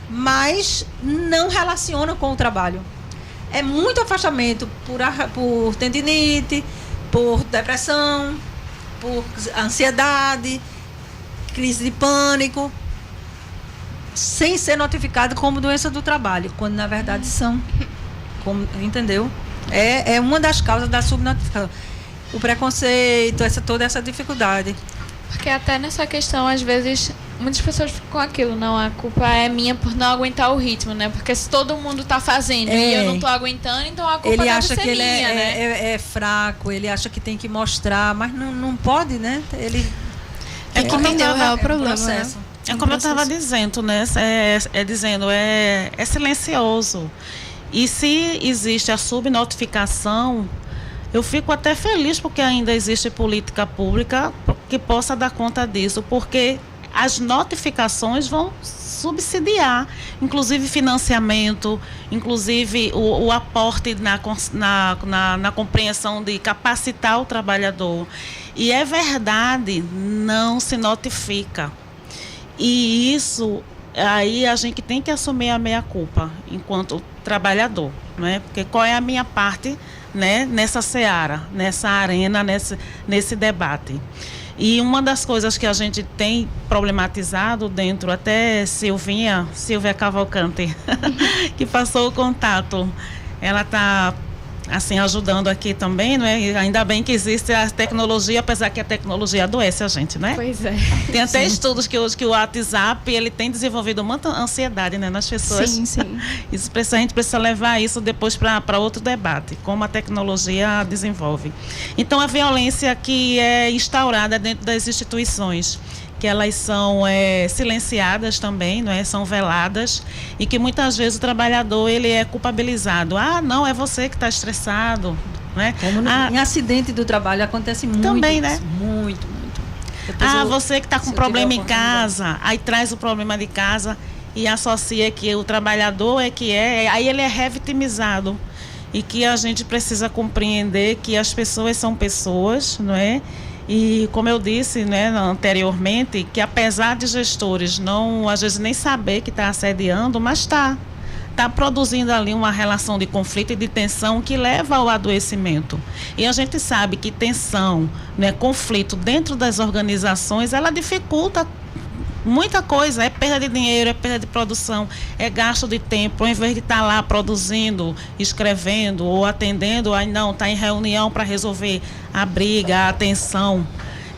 mas não relacionam com o trabalho. É muito afastamento por tendinite, por depressão, por ansiedade, crise de pânico, sem ser notificado como doença do trabalho, quando na verdade são. Entendeu? É uma das causas da subnotificação. O preconceito, toda essa dificuldade. Porque até nessa questão, às vezes, muitas pessoas ficam com aquilo, não, a culpa é minha por não aguentar o ritmo, né? Porque se todo mundo tá fazendo e eu não tô aguentando, então a culpa deve ser minha, né? Ele acha que ele é fraco, ele acha que tem que mostrar, mas não pode, né? Ele tem que entender o real problema, né? É como eu estava dizendo, né? É silencioso. E se existe a subnotificação, eu fico até feliz porque ainda existe política pública que possa dar conta disso, porque as notificações vão subsidiar, inclusive financiamento, inclusive o aporte na compreensão de capacitar o trabalhador. E é verdade, não se notifica. E isso, aí a gente tem que assumir a meia-culpa enquanto trabalhador, né? Porque qual é a minha parte, né, nessa seara, nessa arena, nesse debate. E uma das coisas que a gente tem problematizado dentro, até Silvia Cavalcante, que passou o contato, ela está assim, ajudando aqui também, não é? E ainda bem que existe a tecnologia, apesar que a tecnologia adoece a gente, né? Pois é. Tem até estudos que hoje que o WhatsApp, ele tem desenvolvido muita ansiedade, né, nas pessoas. Sim. A gente precisa levar isso depois para outro debate, como a tecnologia desenvolve. Então, a violência que é instaurada dentro das instituições, que elas são silenciadas também, não é? São veladas, e que muitas vezes o trabalhador ele é culpabilizado. Não, é você que está estressado. Né? Como em acidente do trabalho acontece muito. Também, né? Muito. Você que está com problema em casa, aí traz o problema de casa e associa que o trabalhador aí ele é revitimizado. E que a gente precisa compreender que as pessoas são pessoas, não é? E como eu disse, né, anteriormente, que apesar de gestores não, às vezes, nem saber que está assediando, mas está produzindo ali uma relação de conflito e de tensão que leva ao adoecimento. E a gente sabe que tensão, né, conflito dentro das organizações, ela dificulta muita coisa, é perda de dinheiro, é perda de produção, é gasto de tempo, ao invés de estar lá produzindo, escrevendo ou atendendo, aí não, está em reunião para resolver a briga, a tensão.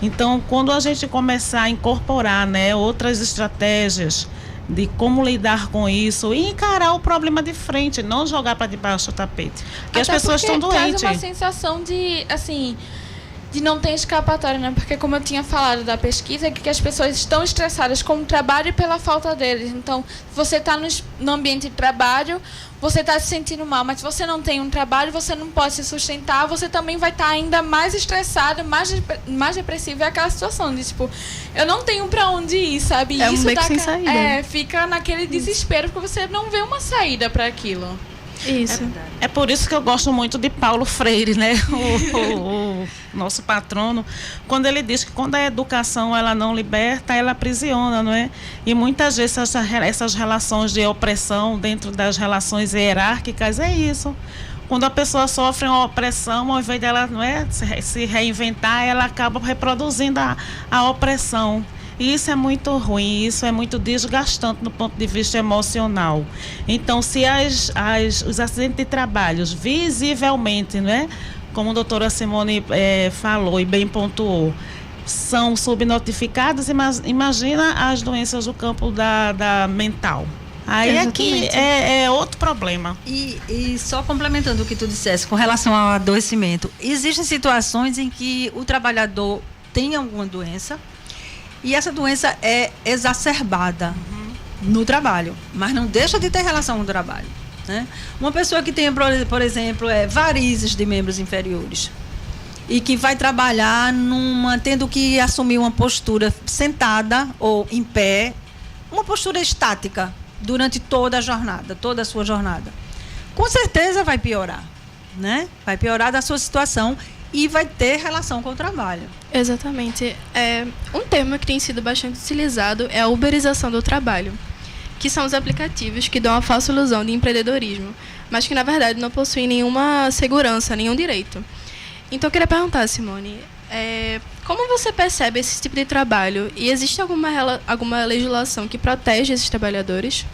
Então, quando a gente começar a incorporar, né, outras estratégias de como lidar com isso e encarar o problema de frente, não jogar para debaixo do tapete, porque as pessoas estão doentes. Traz uma sensação de, assim, de não ter escapatória, né? Porque como eu tinha falado da pesquisa, que as pessoas estão estressadas com o trabalho e pela falta deles. Então, se você está no ambiente de trabalho, você está se sentindo mal, mas se você não tem um trabalho, você não pode se sustentar, você também vai estar ainda mais estressado, mais depressivo. É aquela situação de, tipo, eu não tenho para onde ir, sabe? É um beco sem saída. Fica naquele desespero, porque você não vê uma saída para aquilo. Isso. É por isso que eu gosto muito de Paulo Freire, né? O nosso patrono, quando ele diz que quando a educação ela não liberta, ela aprisiona, não é? E muitas vezes essas relações de opressão dentro das relações hierárquicas é isso. Quando a pessoa sofre uma opressão, ao invés dela, não é, se reinventar, ela acaba reproduzindo a opressão. E isso é muito ruim, isso é muito desgastante no ponto de vista emocional. Então, se os acidentes de trabalho, visivelmente, né, como a doutora Simone falou e bem pontuou, são subnotificados, imagina as doenças do campo da mental. Aí aqui é outro problema. E só complementando o que tu disseste com relação ao adoecimento, existem situações em que o trabalhador tem alguma doença, e essa doença é exacerbada no trabalho, mas não deixa de ter relação com o trabalho, né? Uma pessoa que tem, por exemplo, varizes de membros inferiores e que vai trabalhar tendo que assumir uma postura sentada ou em pé, uma postura estática durante toda a sua jornada, com certeza vai piorar, né? Vai piorar da sua situação e vai ter relação com o trabalho. Exatamente. Um termo que tem sido bastante utilizado é a uberização do trabalho, que são os aplicativos que dão a falsa ilusão de empreendedorismo, mas que na verdade não possuem nenhuma segurança, nenhum direito. Então eu queria perguntar, Simone, como você percebe esse tipo de trabalho e existe alguma legislação que protege esses trabalhadores?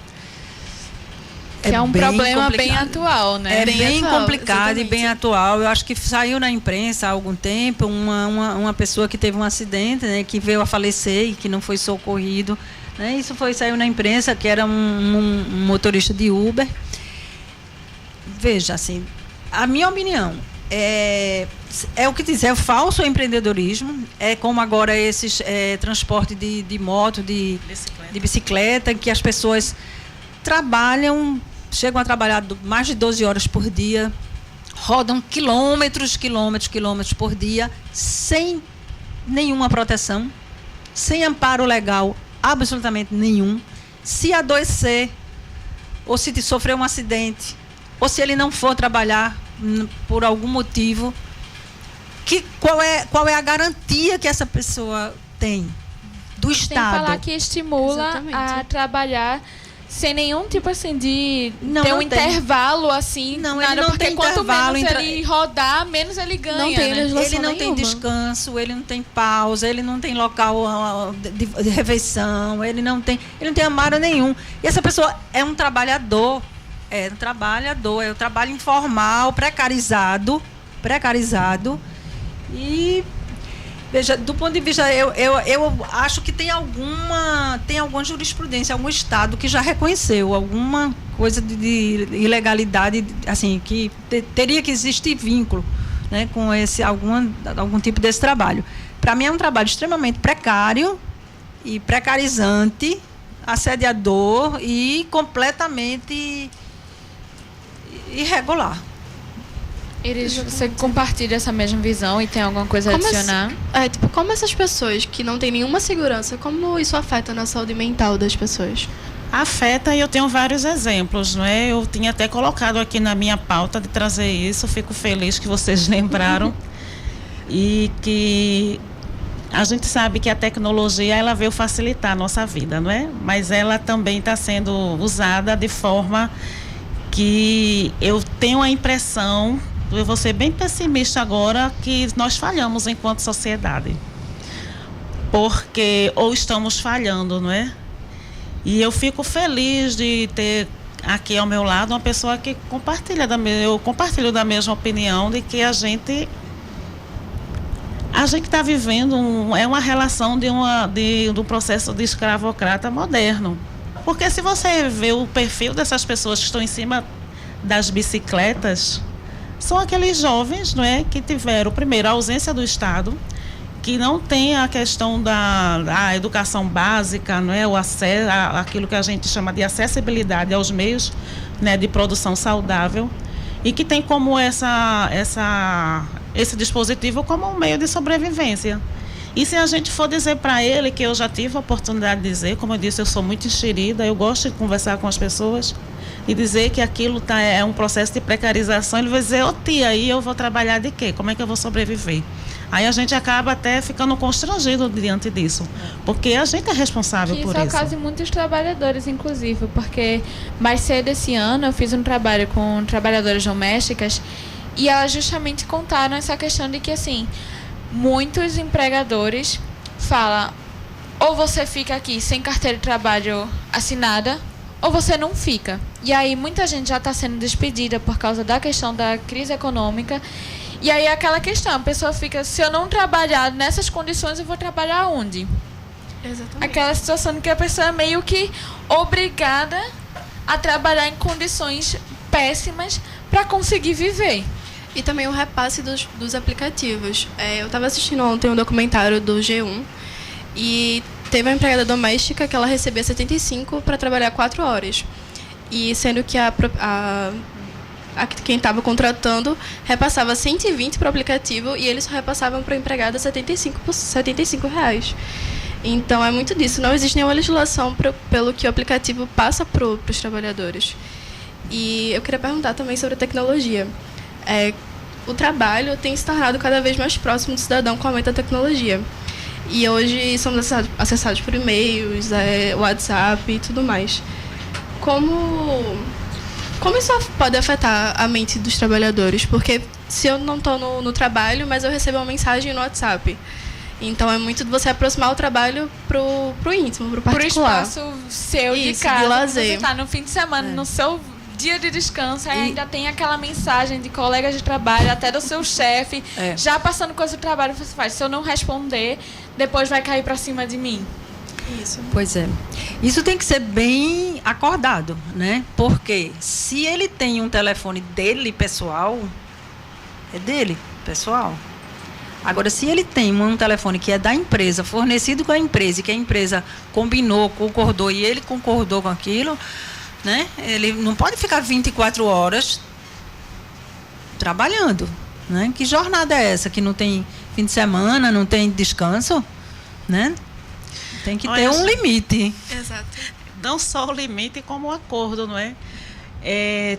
Que é um problema bem atual, né? É bem complicado exatamente. E bem atual. Eu acho que saiu na imprensa há algum tempo uma pessoa que teve um acidente, né, que veio a falecer e que não foi socorrido, né? Isso saiu na imprensa, que era um motorista de Uber. Veja, assim, a minha opinião, é o que diz, é o falso empreendedorismo, é como agora esses transporte de moto, de bicicleta, que as pessoas chegam a trabalhar mais de 12 horas por dia, rodam quilômetros por dia, sem nenhuma proteção, sem amparo legal absolutamente nenhum. Se adoecer, ou se sofrer um acidente, ou se ele não for trabalhar por algum motivo, qual é a garantia que essa pessoa tem do Estado? Tem que falar que estimula a trabalhar sem nenhum tipo assim de ter um intervalo assim, não, nada, ele não porque tem quanto intervalo menos ele rodar, menos ele ganha. Não tem Ele não tem descanso, ele não tem pausa, ele não tem local de refeição, ele não tem amparo nenhum. E essa pessoa é um trabalhador, é um trabalho informal, precarizado. E veja, do ponto de vista, eu acho que tem alguma jurisprudência, algum estado que já reconheceu alguma coisa de ilegalidade, assim, que teria que existir vínculo, né, com algum tipo desse trabalho. Para mim é um trabalho extremamente precário e precarizante, assediador e completamente irregular. Iris, você compartilha essa mesma visão e tem alguma coisa a adicionar? Como essas pessoas que não têm nenhuma segurança, como isso afeta na saúde mental das pessoas? Afeta, e eu tenho vários exemplos, não é? Eu tinha até colocado aqui na minha pauta de trazer isso, fico feliz que vocês lembraram. E que a gente sabe que a tecnologia, ela veio facilitar a nossa vida, não é? Mas ela também está sendo usada de forma que eu tenho a impressão, eu vou ser bem pessimista agora, que nós falhamos enquanto sociedade. Porque ou estamos falhando, não é? E eu fico feliz de ter aqui ao meu lado uma pessoa que eu compartilho da mesma opinião de que a gente está vivendo uma relação de um processo de escravocrata moderno. Porque se você vê o perfil dessas pessoas que estão em cima das bicicletas, são aqueles jovens, não é, que tiveram, primeiro, a ausência do Estado, que não tem a questão da educação básica, não é, o acesso, aquilo que a gente chama de acessibilidade aos meios, né, de produção saudável, e que tem como esse dispositivo como um meio de sobrevivência. E se a gente for dizer para ele, que eu já tive a oportunidade de dizer, como eu disse, eu sou muito enxerida, eu gosto de conversar com as pessoas, e dizer que aquilo é um processo de precarização, ele vai dizer, tia, aí eu vou trabalhar de quê? Como é que eu vou sobreviver? Aí a gente acaba até ficando constrangido diante disso, porque a gente é responsável por isso. Isso é o caso de muitos trabalhadores, inclusive, porque mais cedo esse ano eu fiz um trabalho com trabalhadoras domésticas e elas justamente contaram essa questão de que, assim, muitos empregadores falam, ou você fica aqui sem carteira de trabalho assinada, ou você não fica. E aí muita gente já está sendo despedida por causa da questão da crise econômica. E aí aquela questão, a pessoa fica, se eu não trabalhar nessas condições, eu vou trabalhar onde? Exatamente. Aquela situação que a pessoa é meio que obrigada a trabalhar em condições péssimas para conseguir viver. E também o repasse dos aplicativos. Eu estava assistindo ontem um documentário do G1 e teve uma empregada doméstica que ela recebia 75 para trabalhar 4 horas. E sendo que quem estava contratando repassava 120 para o aplicativo e eles só repassavam para a empregada 75 reais. Então é muito disso. Não existe nenhuma legislação pelo que o aplicativo passa para os trabalhadores. E eu queria perguntar também sobre a tecnologia. O trabalho tem se tornado cada vez mais próximo do cidadão com o aumento da tecnologia. E hoje somos acessados por e-mails, WhatsApp e tudo mais. Como isso pode afetar a mente dos trabalhadores? Porque se eu não estou no trabalho, mas eu recebo uma mensagem no WhatsApp. Então é muito de você aproximar o trabalho pro íntimo, pro particular. Pro espaço seu isso, de casa. De lazer. Você está no fim de semana, no seu dia de descanso, aí ainda tem aquela mensagem de colegas de trabalho, até do seu chefe, já passando coisa do trabalho, você faz. Se eu não responder, depois vai cair para cima de mim. Isso. Pois é. Isso tem que ser bem acordado, né? Porque se ele tem um telefone dele, pessoal, é dele, pessoal. Agora, se ele tem um telefone que é da empresa, fornecido com a empresa, e que a empresa combinou, concordou, e ele concordou com aquilo, né? Ele não pode ficar 24 horas trabalhando, né? Que jornada é essa? Que não tem fim de semana, não tem descanso, né? Tem que ter um limite. Exato. Não só o limite, como o acordo, não é?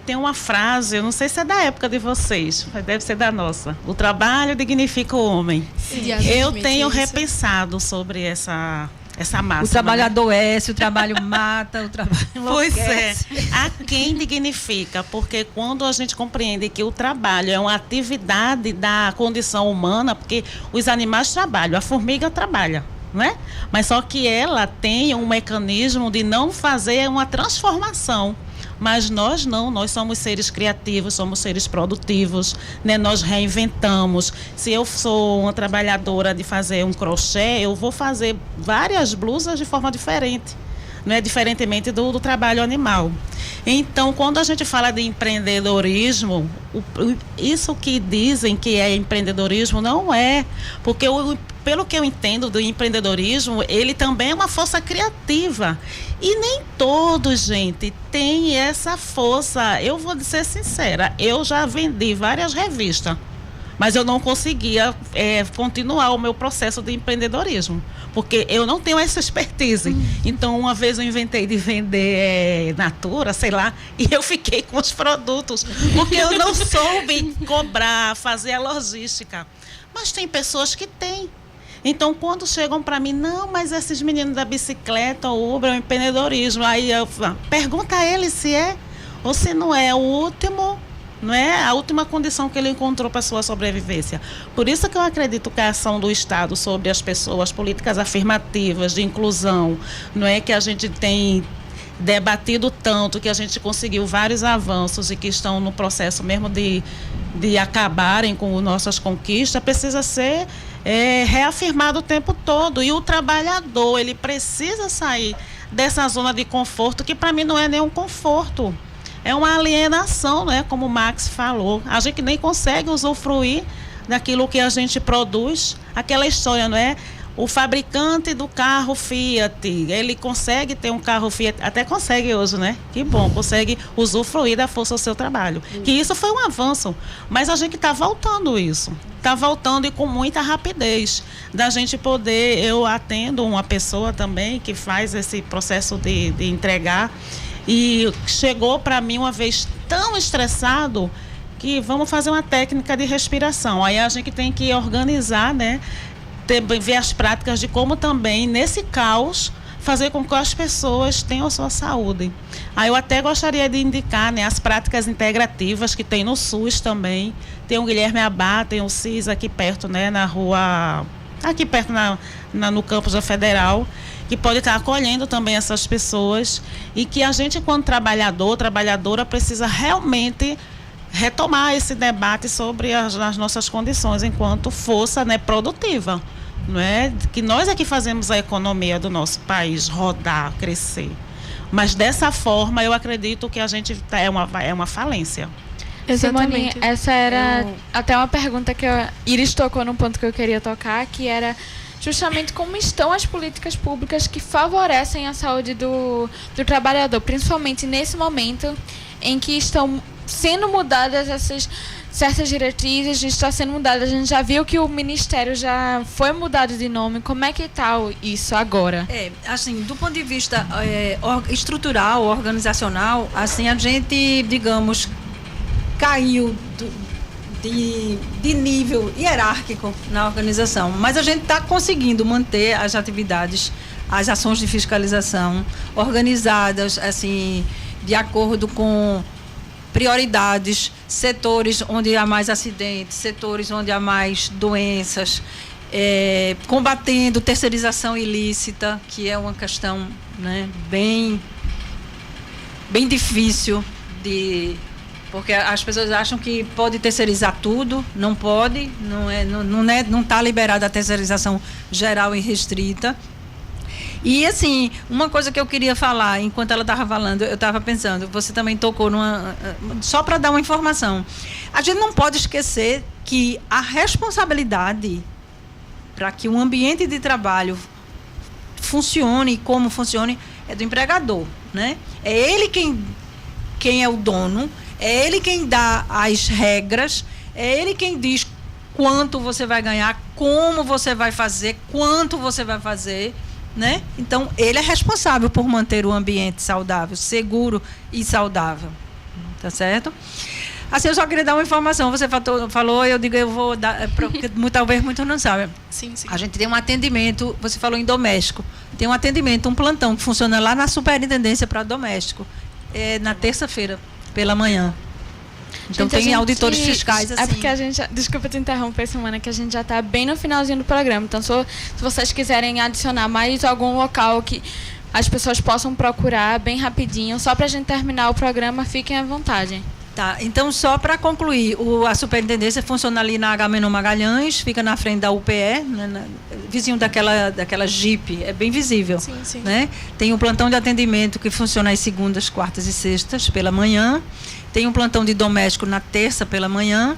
Tem uma frase, eu não sei se é da época de vocês, mas deve ser da nossa. O trabalho dignifica o homem. Sim, eu tenho repensado sobre essa máxima. O trabalho adoece, o trabalho mata, o trabalho enlouquece. Pois é. A quem dignifica? Porque quando a gente compreende que o trabalho é uma atividade da condição humana, porque os animais trabalham, a formiga trabalha, não é? Mas só que ela tem um mecanismo de não fazer uma transformação. Mas nós não, nós somos seres criativos, somos seres produtivos, né? Nós reinventamos. Se eu sou uma trabalhadora de fazer um crochê, eu vou fazer várias blusas de forma diferente, né? Diferentemente do trabalho animal. Então, quando a gente fala de empreendedorismo, isso que dizem que é empreendedorismo não é, porque pelo que eu entendo do empreendedorismo, ele também é uma força criativa. E nem todos, gente, tem essa força. Eu vou ser sincera, eu já vendi várias revistas, mas eu não conseguia continuar o meu processo de empreendedorismo, porque eu não tenho essa expertise. Então, uma vez eu inventei de vender Natura, sei lá, e eu fiquei com os produtos, porque eu não soube cobrar, fazer a logística. Mas tem pessoas que têm. Então, quando chegam para mim, não, mas esses meninos da bicicleta, o Uber, é o empreendedorismo. Aí eu pergunta a ele se é ou se não é o último, não é a última condição que ele encontrou para a sua sobrevivência. Por isso que eu acredito que a ação do Estado sobre as pessoas, políticas afirmativas de inclusão, não é que a gente tem debatido tanto, que a gente conseguiu vários avanços e que estão no processo mesmo de acabarem com nossas conquistas, precisa ser reafirmado o tempo todo. E o trabalhador, ele precisa sair dessa zona de conforto, que para mim não é nenhum conforto. É uma alienação, né? Como o Max falou. A gente nem consegue usufruir daquilo que a gente produz. Aquela história, não é? O fabricante do carro Fiat, ele consegue ter um carro Fiat, até consegue hoje, né? Que bom, consegue usufruir da força do seu trabalho. Que isso foi um avanço, mas a gente está voltando isso. Está voltando e com muita rapidez. Da gente poder, eu atendo uma pessoa também que faz esse processo de entregar, e chegou para mim uma vez tão estressado que vamos fazer uma técnica de respiração. Aí a gente tem que organizar, né? Ver as práticas de como também, nesse caos, fazer com que as pessoas tenham a sua saúde. Aí eu até gostaria de indicar, né, as práticas integrativas que tem no SUS também. Tem o Guilherme Abá, tem o CIS aqui perto, né, na rua, aqui perto no campus da Federal, que pode estar acolhendo também essas pessoas, e que a gente, enquanto trabalhadora, precisa realmente retomar esse debate sobre as nossas condições enquanto força, né, produtiva. Não é? Que nós é que fazemos a economia do nosso país rodar, crescer. Mas dessa forma, eu acredito que a gente é uma falência. Simone, essa era até uma pergunta que Iris tocou num ponto que eu queria tocar, que era justamente como estão as políticas públicas que favorecem a saúde do trabalhador, principalmente nesse momento em que estão sendo mudadas essas certas diretrizes, está sendo mudada. A gente já viu que o Ministério já foi mudado de nome. Como é que está isso agora? Assim, do ponto de vista estrutural, organizacional, assim, a gente, digamos, caiu de nível hierárquico na organização, mas a gente está conseguindo manter as atividades, as ações de fiscalização organizadas, assim, de acordo com prioridades, setores onde há mais acidentes, setores onde há mais doenças, combatendo terceirização ilícita, que é uma questão, né, bem difícil porque as pessoas acham que pode terceirizar tudo, não pode, não está liberada a terceirização geral e restrita. E, assim, uma coisa que eu queria falar, enquanto ela estava falando, eu estava pensando, você também tocou só para dar uma informação. A gente não pode esquecer que a responsabilidade para que um ambiente de trabalho funcione como funcione é do empregador, né? É ele quem é o dono, é ele quem dá as regras, é ele quem diz quanto você vai ganhar, como você vai fazer, quanto você vai fazer, né? Então, ele é responsável por manter o ambiente saudável, seguro e saudável. Tá certo? Assim, eu só queria dar uma informação. Você falou, eu digo, eu vou dar, porque talvez muitos não sabem. Sim. A gente tem um atendimento, você falou em doméstico, tem um atendimento, um plantão que funciona lá na Superintendência para Doméstico, na terça-feira, pela manhã. Então, tem auditores fiscais, assim. É porque a gente... Desculpa te interromper, semana, que a gente já está bem no finalzinho do programa. Então, se vocês quiserem adicionar mais algum local que as pessoas possam procurar bem rapidinho, só para a gente terminar o programa, fiquem à vontade. Tá, então só para concluir, a superintendência funciona ali na Agamenon Magalhães, fica na frente da UPE, né, vizinho daquela Jeep, é bem visível. Sim. Né? Tem um plantão de atendimento que funciona às segundas, quartas e sextas pela manhã, tem um plantão de doméstico na terça pela manhã,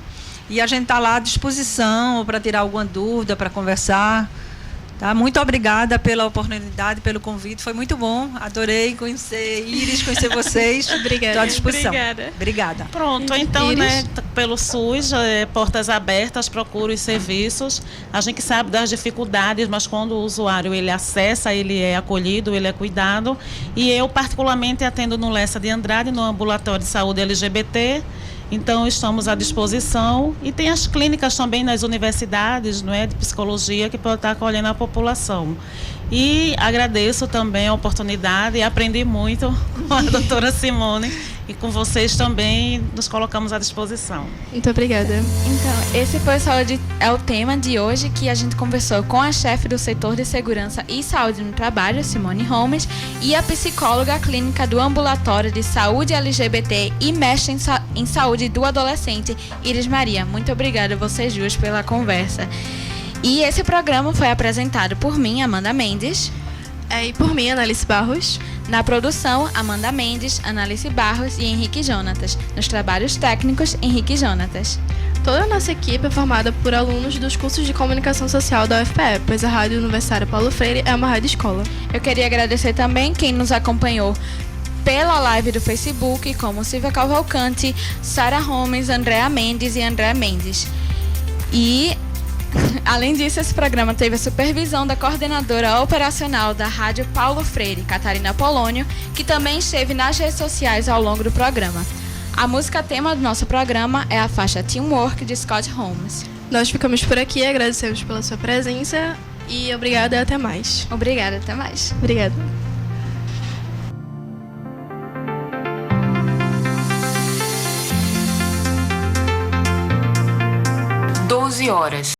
e a gente está lá à disposição para tirar alguma dúvida, para conversar. Tá? Muito obrigada pela oportunidade, pelo convite. Foi muito bom. Adorei conhecer Iris, conhecer vocês. Obrigada. Estou à disposição. Obrigada. Pronto, então, né, pelo SUS, portas abertas, procura os serviços. A gente sabe das dificuldades, mas quando o usuário ele acessa, ele é acolhido, ele é cuidado. E eu, particularmente, atendo no Lessa de Andrade, no Ambulatório de Saúde LGBT. Então, estamos à disposição. E tem as clínicas também nas universidades, não é, de psicologia, que podem estar acolhendo a população. E agradeço também a oportunidade e aprendi muito com a doutora Simone. E com vocês também nos colocamos à disposição. Muito obrigada. Então, esse foi o tema de hoje, que a gente conversou com a chefe do setor de segurança e saúde no trabalho, Simone Holmes, e a psicóloga clínica do Ambulatório de Saúde LGBT e mestre em saúde do adolescente, Iris Maria. Muito obrigada a vocês duas pela conversa. E esse programa foi apresentado por mim, Amanda Mendes. E por mim, Analice Barros. Na produção, Amanda Mendes, Analice Barros e Henrique Jonatas. Nos trabalhos técnicos, Henrique Jonatas. Toda a nossa equipe é formada por alunos dos cursos de comunicação social da UFPE, pois a Rádio Universitária Paulo Freire é uma rádio escola. Eu queria agradecer também quem nos acompanhou pela live do Facebook, como Silvia Cavalcante, Sara Holmes, Andréa Mendes e André Mendes. E... além disso, esse programa teve a supervisão da coordenadora operacional da Rádio Paulo Freire, Catarina Polônio, que também esteve nas redes sociais ao longo do programa. A música tema do nosso programa é a faixa Teamwork, de Scott Holmes. Nós ficamos por aqui, agradecemos pela sua presença e obrigada e até mais. Obrigada, até mais. Obrigada. Horas.